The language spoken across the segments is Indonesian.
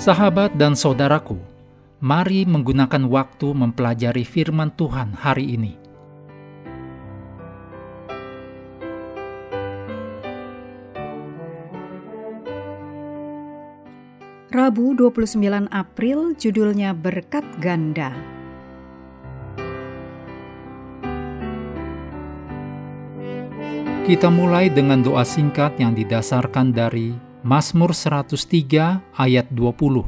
Sahabat dan saudaraku, mari menggunakan waktu mempelajari firman Tuhan hari ini. Rabu 29 April, judulnya Berkat Ganda. Kita mulai dengan doa singkat yang didasarkan dari Mazmur 103 ayat 20.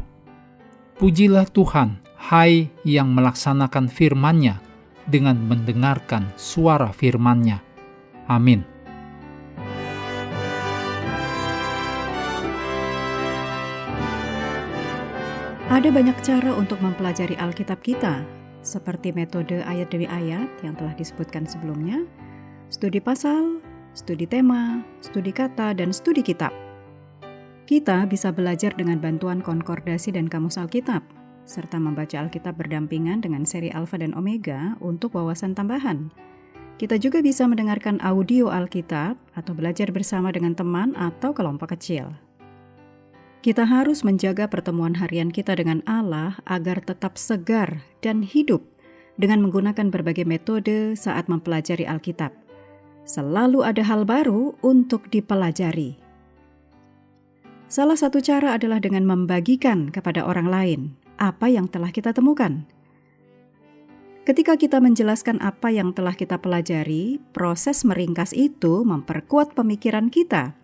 Pujilah Tuhan, hai yang melaksanakan firman-Nya dengan mendengarkan suara firman-Nya. Amin. Ada banyak cara untuk mempelajari Alkitab kita, seperti metode ayat demi ayat yang telah disebutkan sebelumnya, studi pasal, studi tema, studi kata, dan studi kitab. Kita bisa belajar dengan bantuan konkordasi dan kamus Alkitab, serta membaca Alkitab berdampingan dengan seri Alfa dan Omega untuk wawasan tambahan. Kita juga bisa mendengarkan audio Alkitab atau belajar bersama dengan teman atau kelompok kecil. Kita harus menjaga pertemuan harian kita dengan Allah agar tetap segar dan hidup dengan menggunakan berbagai metode saat mempelajari Alkitab. Selalu ada hal baru untuk dipelajari. Salah satu cara adalah dengan membagikan kepada orang lain apa yang telah kita temukan. Ketika kita menjelaskan apa yang telah kita pelajari, proses meringkas itu memperkuat pemikiran kita.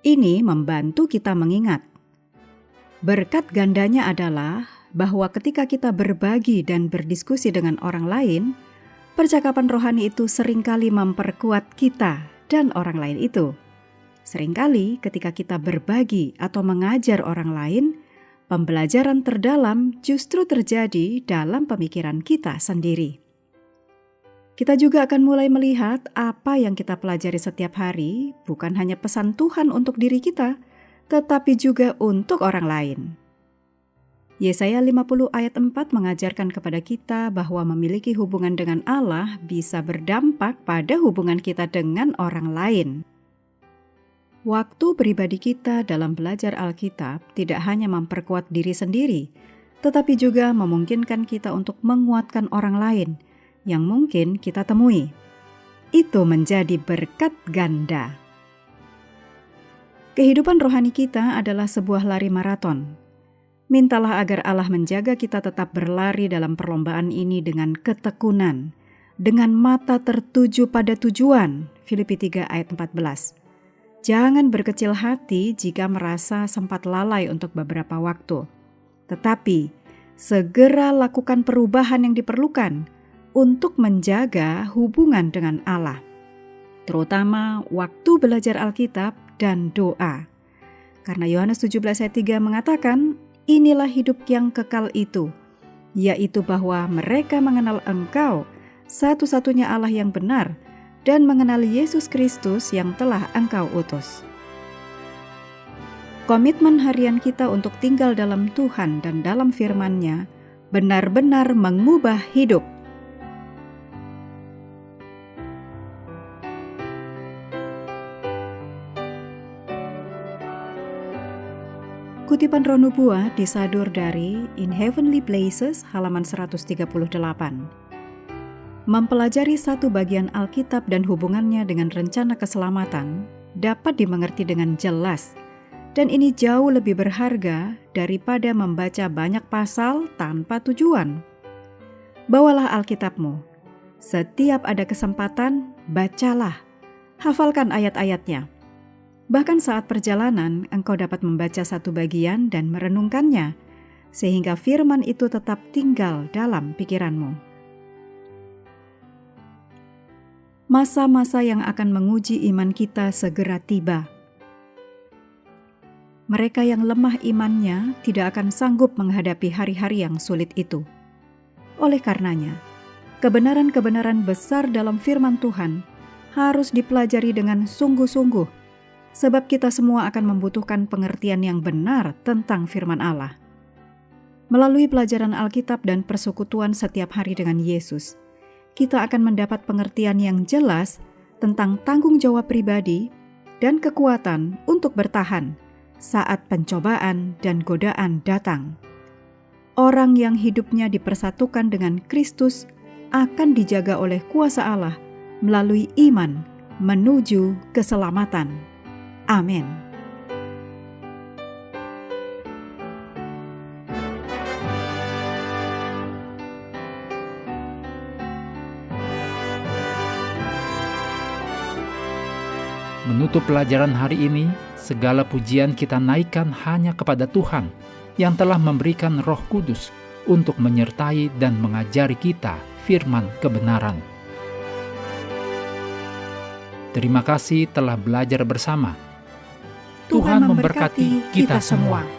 Ini membantu kita mengingat. Berkat gandanya adalah bahwa ketika kita berbagi dan berdiskusi dengan orang lain, percakapan rohani itu seringkali memperkuat kita dan orang lain itu. Seringkali ketika kita berbagi atau mengajar orang lain, pembelajaran terdalam justru terjadi dalam pemikiran kita sendiri. Kita juga akan mulai melihat apa yang kita pelajari setiap hari bukan hanya pesan Tuhan untuk diri kita, tetapi juga untuk orang lain. Yesaya 50 ayat 4 mengajarkan kepada kita bahwa memiliki hubungan dengan Allah bisa berdampak pada hubungan kita dengan orang lain. Waktu pribadi kita dalam belajar Alkitab tidak hanya memperkuat diri sendiri, tetapi juga memungkinkan kita untuk menguatkan orang lain yang mungkin kita temui. Itu menjadi berkat ganda. Kehidupan rohani kita adalah sebuah lari maraton. Mintalah agar Allah menjaga kita tetap berlari dalam perlombaan ini dengan ketekunan, dengan mata tertuju pada tujuan. Filipi 3 ayat 14. Jangan berkecil hati jika merasa sempat lalai untuk beberapa waktu. Tetapi, segera lakukan perubahan yang diperlukan untuk menjaga hubungan dengan Allah, terutama waktu belajar Alkitab dan doa. Karena Yohanes 17 ayat 3 mengatakan, inilah hidup yang kekal itu, yaitu bahwa mereka mengenal Engkau, satu-satunya Allah yang benar, dan mengenal Yesus Kristus yang telah Engkau utus. Komitmen harian kita untuk tinggal dalam Tuhan dan dalam firman-Nya benar-benar mengubah hidup. Kutipan Roh Nubuat disadur dari In Heavenly Places halaman 138. Mempelajari satu bagian Alkitab dan hubungannya dengan rencana keselamatan dapat dimengerti dengan jelas, dan ini jauh lebih berharga daripada membaca banyak pasal tanpa tujuan. Bawalah Alkitabmu. Setiap ada kesempatan, bacalah. Hafalkan ayat-ayatnya. Bahkan saat perjalanan, engkau dapat membaca satu bagian dan merenungkannya, sehingga firman itu tetap tinggal dalam pikiranmu. Masa-masa yang akan menguji iman kita segera tiba. Mereka yang lemah imannya tidak akan sanggup menghadapi hari-hari yang sulit itu. Oleh karenanya, kebenaran-kebenaran besar dalam firman Tuhan harus dipelajari dengan sungguh-sungguh, sebab kita semua akan membutuhkan pengertian yang benar tentang firman Allah. Melalui pelajaran Alkitab dan persekutuan setiap hari dengan Yesus, kita akan mendapat pengertian yang jelas tentang tanggung jawab pribadi dan kekuatan untuk bertahan saat pencobaan dan godaan datang. Orang yang hidupnya dipersatukan dengan Kristus akan dijaga oleh kuasa Allah melalui iman menuju keselamatan. Amin. Menutup pelajaran hari ini, segala pujian kita naikkan hanya kepada Tuhan yang telah memberikan Roh Kudus untuk menyertai dan mengajari kita firman kebenaran. Terima kasih telah belajar bersama. Tuhan memberkati kita semua.